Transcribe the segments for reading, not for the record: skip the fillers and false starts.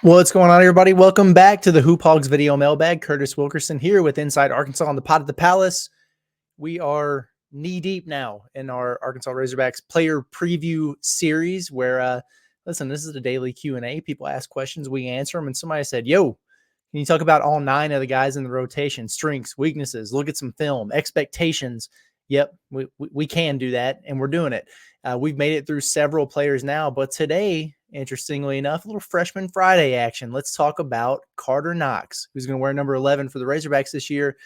What's going on, everybody? Welcome back to the Hoop Hogs Video Mailbag. Curtis Wilkerson here with Inside Arkansas on the Pod at the Palace. We are knee-deep now in our Arkansas Razorbacks player preview series where, listen, this is a daily Q&A. People ask questions, we answer them, and somebody said, yo, can you talk about all 9 of the guys in the rotation, strengths, weaknesses, look at some film, expectations? Yep, we can do that, and we're doing it. We've made it through several players now, but today, interestingly enough, a little Freshman Friday action. Let's talk about Karter Knox, who's going to wear number 11 for the Razorbacks this year.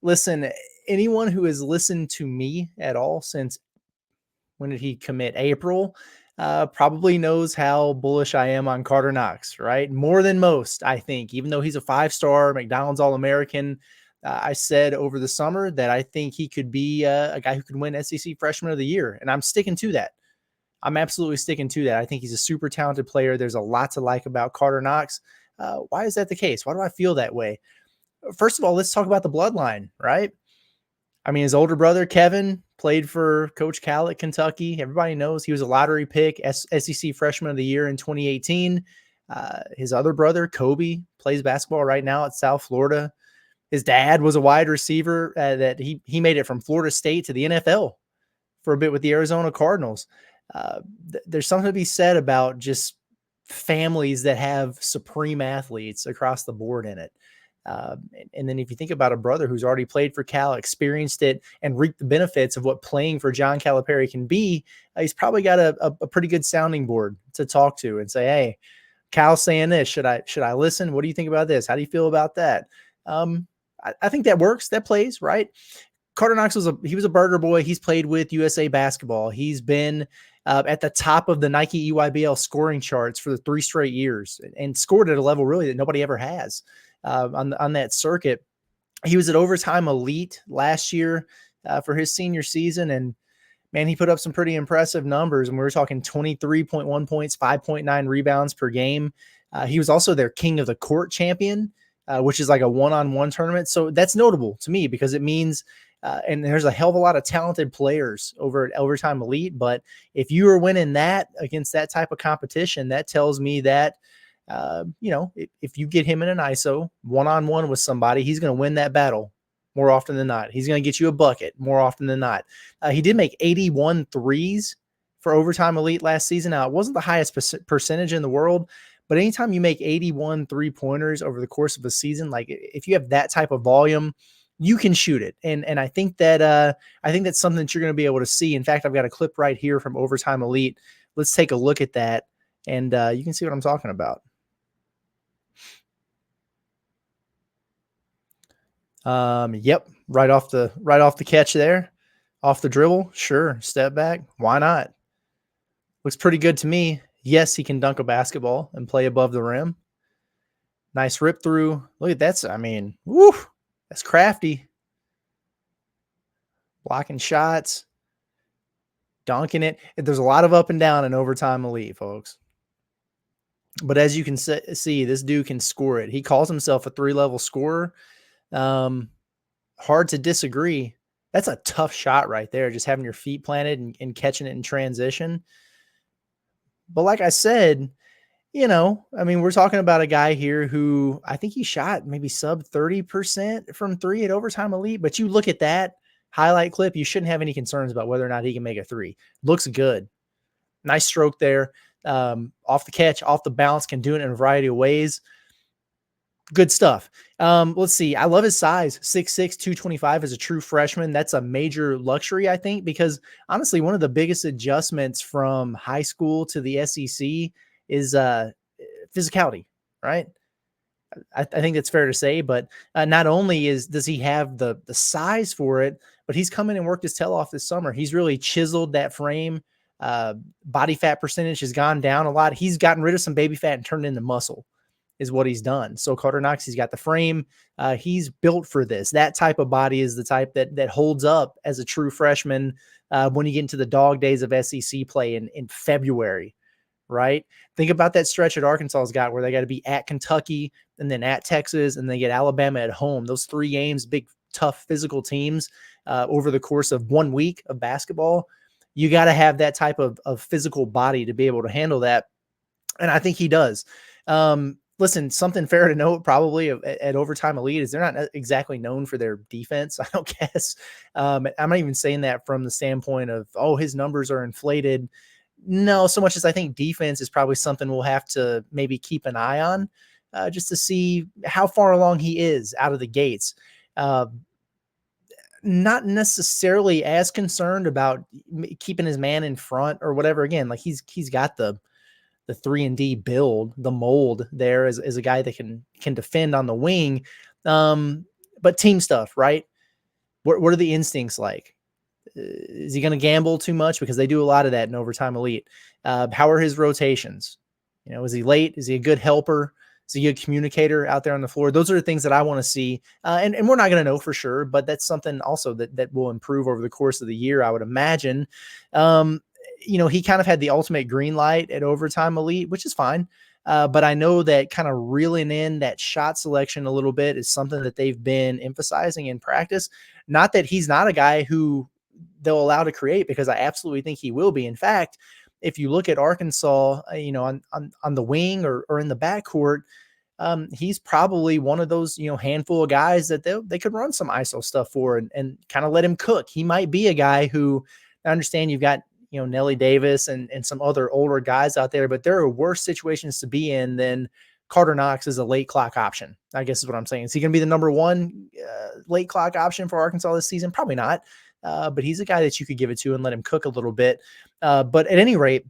Listen, anyone who has listened to me at all since, when did he commit? April, probably knows how bullish I am on Karter Knox, right? More than most, I think, even though he's a 5-star McDonald's All-American. I said over the summer that I think he could be a guy who could win SEC Freshman of the Year, and I'm sticking to that. I'm absolutely sticking to that. I think he's a super talented player. There's a lot to like about Karter Knox. Why is that the case? Why do I feel that way? First of all, let's talk about the bloodline, right? I mean, his older brother, Kevin, played for Coach Cal at Kentucky. Everybody knows he was a lottery pick, SEC Freshman of the Year in 2018. His other brother, Kobe, plays basketball right now at South Florida. His dad was a wide receiver that he made it from Florida State to the NFL for a bit with the Arizona Cardinals. There's something to be said about just families that have supreme athletes across the board in it. And then if you think about a brother who's already played for Cal, experienced it, and reaped the benefits of what playing for John Calipari can be, he's probably got a pretty good sounding board to talk to and say, hey, Cal's saying this. Should I listen? What do you think about this? How do you feel about that? I think that works. That plays, right? Karter Knox was a burger boy. He's played with USA Basketball. He's been at the top of the Nike EYBL scoring charts for the 3 straight years and scored at a level really that nobody ever has on that circuit. He was at Overtime Elite last year for his senior season, and man, he put up some pretty impressive numbers. And we were talking 23.1 points, 5.9 rebounds per game. He was also their King of the Court champion, which is like a one-on-one tournament. So that's notable to me because it means and there's a hell of a lot of talented players over at Overtime Elite. But if you are winning that against that type of competition, that tells me that, if you get him in an ISO one-on-one with somebody, he's going to win that battle more often than not. He's going to get you a bucket more often than not. He did make 81 threes for Overtime Elite last season. Now, it wasn't the highest percentage in the world, but anytime you make 81 3-pointers over the course of a season, like if you have that type of volume, you can shoot it. And I think that's something that you're going to be able to see. In fact, I've got a clip right here from Overtime Elite. Let's take a look at that, and you can see what I'm talking about. Yep, right off the catch there, off the dribble. Sure, step back. Why not? Looks pretty good to me. Yes, he can dunk a basketball and play above the rim. Nice rip through. Look at that. I mean, woo, that's crafty. Blocking shots, dunking it. There's a lot of up and down in Overtime Elite, folks. But as you can see, this dude can score it. He calls himself a 3-level scorer. Hard to disagree. That's a tough shot right there, just having your feet planted and catching it in transition. But like I said, we're talking about a guy here who I think he shot maybe sub 30% from 3 at Overtime Elite. But you look at that highlight clip, you shouldn't have any concerns about whether or not he can make a 3. Looks good. Nice stroke there. Off the catch, off the bounce, can do it in a variety of ways. Good stuff. Let's see. I love his size. 6'6", 225 as a true freshman. That's a major luxury, I think, because honestly, one of the biggest adjustments from high school to the SEC is physicality, right? I think that's fair to say, but not only does he have the size for it, but he's come in and worked his tail off this summer. He's really chiseled that frame. Body fat percentage has gone down a lot. He's gotten rid of some baby fat and turned it into muscle is what he's done. So Karter Knox, he's got the frame. He's built for this. That type of body is the type that holds up as a true freshman when you get into the dog days of SEC play in February, right? Think about that stretch that Arkansas's got where they got to be at Kentucky and then at Texas and they get Alabama at home. Those 3 games, big, tough physical teams over the course of 1 week of basketball. You got to have that type of physical body to be able to handle that. And I think he does. Listen, something fair to note probably at Overtime Elite is they're not exactly known for their defense, I don't guess. I'm not even saying that from the standpoint of, oh, his numbers are inflated. No, so much as I think defense is probably something we'll have to maybe keep an eye on, just to see how far along he is out of the gates. Uh, Not necessarily as concerned about keeping his man in front or whatever. Again, like he's got the 3-and-D build, the mold there as a guy that can defend on the wing. But team stuff, right? What are the instincts like? Is he going to gamble too much? Because they do a lot of that in Overtime Elite. How are his rotations? Is he late? Is he a good helper? Is he a good communicator out there on the floor? Those are the things that I want to see. And we're not going to know for sure, but that's something also that will improve over the course of the year, I would imagine. He kind of had the ultimate green light at Overtime Elite, which is fine. But I know that kind of reeling in that shot selection a little bit is something that they've been emphasizing in practice. Not that he's not a guy who they'll allow to create, because I absolutely think he will be. In fact, if you look at Arkansas, on the wing or in the backcourt, he's probably one of those, handful of guys that they could run some ISO stuff for and kind of let him cook. He might be a guy who, I understand you've got, Nelly Davis and some other older guys out there, but there are worse situations to be in than Karter Knox is a late clock option, I guess is what I'm saying. Is he going to be the number one late clock option for Arkansas this season? Probably not. But he's a guy that you could give it to and let him cook a little bit. But at any rate,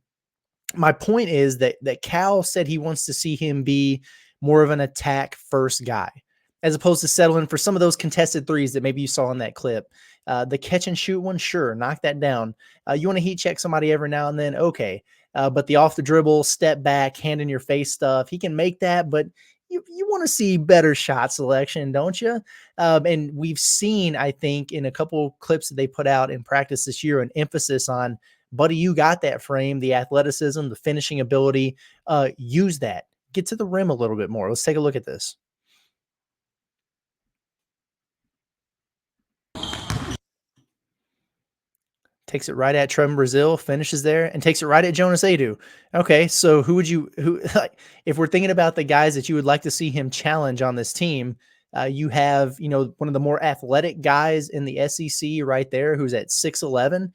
my point is that Cal said he wants to see him be more of an attack first guy, as opposed to settling for some of those contested threes that maybe you saw in that clip. The catch and shoot one, sure, knock that down. You want to heat check somebody every now and then, okay. But the off the dribble, step back, hand in your face stuff, he can make that, but you want to see better shot selection, don't you? And we've seen, I think, in a couple clips that they put out in practice this year, an emphasis on, buddy, you got that frame, the athleticism, the finishing ability. Use that. Get to the rim a little bit more. Let's take a look at this. Takes it right at Trevin Brazil, finishes there, and takes it right at Jonas Adu. Okay, so who like, if we're thinking about the guys that you would like to see him challenge on this team, you have, one of the more athletic guys in the SEC right there, who's at 6'11".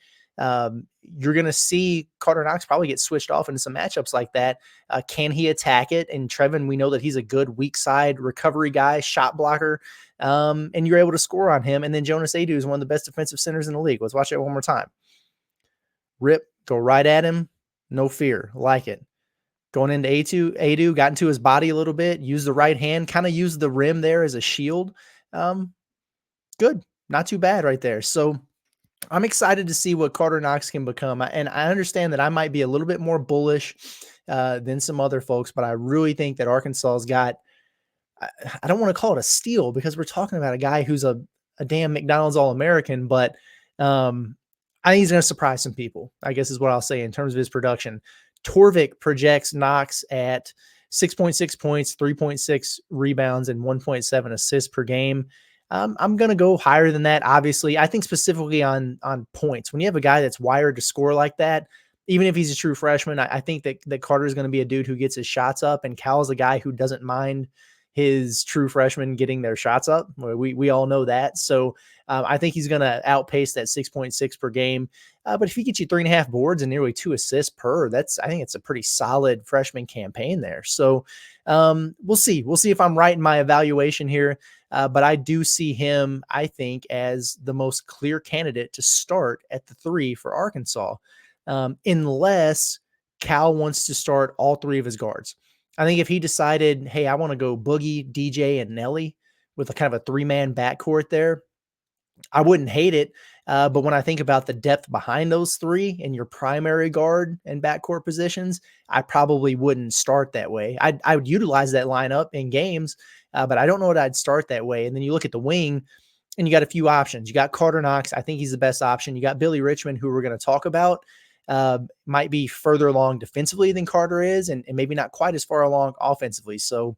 You're going to see Karter Knox probably get switched off into some matchups like that. Can he attack it? And Trevin, we know that he's a good weak side recovery guy, shot blocker, and you're able to score on him. And then Jonas Adu is one of the best defensive centers in the league. Let's watch it one more time. Rip, go right at him. No fear. Like it. Going into Adu, got into his body a little bit, used the right hand, kind of used the rim there as a shield. Good. Not too bad right there. So I'm excited to see what Karter Knox can become. And I understand that I might be a little bit more bullish than some other folks, but I really think that Arkansas's got, I don't want to call it a steal because we're talking about a guy who's a damn McDonald's All-American, but I think he's going to surprise some people, I guess is what I'll say in terms of his production. Torvik projects Knox at 6.6 points, 3.6 rebounds, and 1.7 assists per game. I'm going to go higher than that, obviously. I think specifically on points. When you have a guy that's wired to score like that, even if he's a true freshman, I think that Carter is going to be a dude who gets his shots up, and Cal's a guy who doesn't mind his true freshmen getting their shots up. We all know that. So I think he's going to outpace that 6.6 per game. But if he gets you 3.5 boards and nearly 2 assists per, I think it's a pretty solid freshman campaign there. So we'll see. We'll see if I'm right in my evaluation here. But I do see him, I think, as the most clear candidate to start at the 3 for Arkansas, unless Cal wants to start all 3 of his guards. I think if he decided, hey, I want to go Boogie, DJ, and Nelly with a kind of a 3-man backcourt there, I wouldn't hate it. But when I think about the depth behind those 3 and your primary guard and backcourt positions, I probably wouldn't start that way. I would utilize that lineup in games, but I don't know what I'd start that way. And then you look at the wing, and you got a few options. You got Karter Knox. I think he's the best option. You got Billy Richmond, who we're going to talk about. Might be further along defensively than Karter is, and maybe not quite as far along offensively. So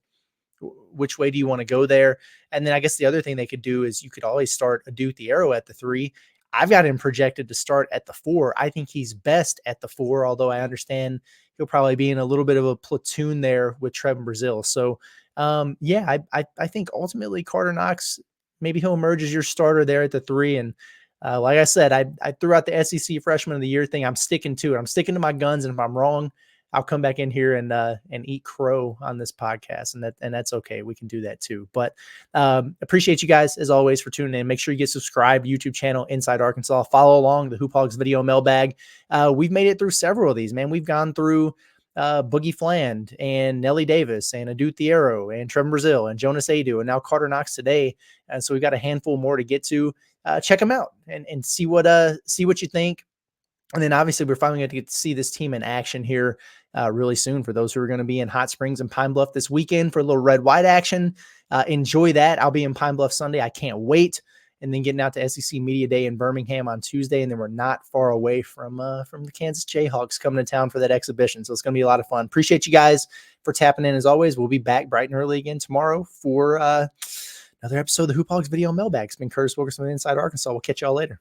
which way do you want to go there? And then I guess the other thing they could do is you could always start Adou Thiero at the 3. I've got him projected to start at the 4. I think he's best at the 4, although I understand he'll probably be in a little bit of a platoon there with Trevin Brazile. So, yeah, I think ultimately Karter Knox, maybe he'll emerge as your starter there at the 3. And like I said, I threw out the SEC Freshman of the Year thing. I'm sticking to it. I'm sticking to my guns, and if I'm wrong, I'll come back in here and eat crow on this podcast, and that's okay. We can do that too. But appreciate you guys as always for tuning in. Make sure you get subscribed YouTube channel Inside Arkansas. Follow along the Hoop Hogs Video Mailbag. We've made it through several of these, man. We've gone through Boogie Fland and Nelly Davis and Adu Thiero and Trevin Brazile and Jonas Adu and now Karter Knox today. And so we've got a handful more to get to. Check them out and see what you think. And then obviously we're finally going to get to see this team in action here really soon for those who are going to be in Hot Springs and Pine Bluff this weekend for a little red-white action. Enjoy that. I'll be in Pine Bluff Sunday. I can't wait. And then getting out to SEC Media Day in Birmingham on Tuesday. And then we're not far away from the Kansas Jayhawks coming to town for that exhibition. So it's going to be a lot of fun. Appreciate you guys for tapping in as always. We'll be back bright and early again tomorrow for another episode of the Hoop Hogs Video Mailbag. It's been Curtis Wilkerson with Inside Arkansas. We'll catch y'all later.